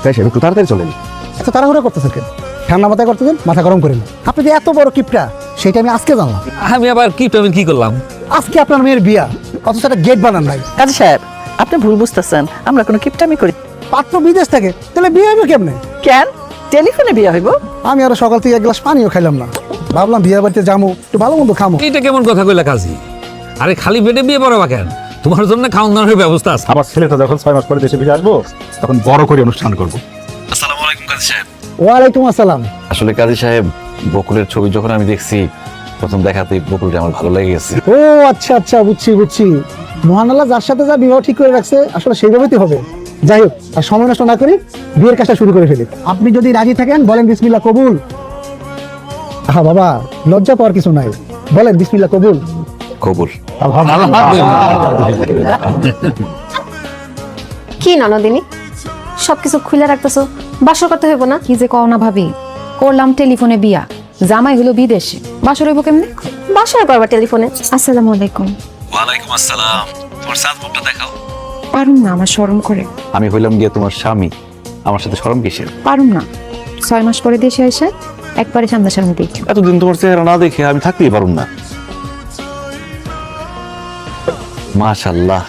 তাই সে একটু তাড়াতাড়ি চলেন। এত তাড়াহুড়া করতেছেন কেন? ঠান্ডা মাথায় করতেছেন, মাথা গরম করেন না। আপনি যে এত বড় কিপটা সেটা আমি আজকে জানলাম। আমি আবার কি করলাম? আজকে আপনার মেয়ের বিয়া, অথচ একটা গেট বানান নাই। কাজী সাহেব, আপনি ভুল বুঝতেছেন, আমরা কোনো কিপটামি করি। পাত্র বিদেশ থেকে, তাহলে বিয়ে হবে কেমনে? কেন টেলিফোনে বিয়ে হইব? আমি আরো সকাল থেকে এক গ্লাস পানিও খাইলাম না, ভাবলাম বিয়ে বাড়িতে যাবো, একটু ভালো মন্দ খামো। এটা কেমন কথা কইলা কাজী? আরে খালি পেটে বিয়ে পড়াবা কেন? তোমার জন্য খাওয়ান দাওয়ার ব্যবস্থা আছে। আমার ছেলেটা যখন 6 মাস পরে দেশে ফিরে আসবো তখন বড় করে অনুষ্ঠান করবো। আসসালামু আলাইকুম কাজী সাহেব। ওয়ালাইকুম আসসালাম। আসলে কাজী সাহেব, বকুলের ছবি যখন আমি দেখছি প্রথম দেখাতেই বকুলকে আমার ভালো লেগে গেছে। ও আচ্ছা আচ্ছা, বুঝছি বুঝছি। মহান আল্লাহ যার সাথে যা বিবাহ ঠিক করে রাখছে আসলে সেইভাবেই তো হবে। যাই হোক, আর সময় নষ্ট না করি বিয়ের কাজটা শুরু করে ফেলি। আপনি যদি রাজি থাকেন বলেন বিসমিল্লাহ কবুল। হ্যাঁ বাবা, লজ্জা পাওয়ার কিছু নাই, বলেন বিসমিল্লাহ কবুল। কবুল। কি ননদিনী, সবকিছু খুলে রাখতেছো, বাসর করতে হইব না? কি যে কও না ভাবি, করলাম টেলিফোনে বিয়া, জামাই হলো বিদেশে, বাসর হইব কেমনে? বাসর করবা টেলিফোনে। আসসালামু আলাইকুম। ওয়ালাইকুম আসসালাম। তোমার সাজমুখটা দেখাও। পারুম না, আমার শরম করে। আমি হইলাম গিয়ে তোমার স্বামী, আমার সাথে শরম কিসের? পারুম না, 6 মাস পরে দেশে এসে একবারে সামনাসামনি দেখি। এতদিন তোমার চেহারা না দেখে আমি থাকতেই পারুম না। মাশাআল্লাহ,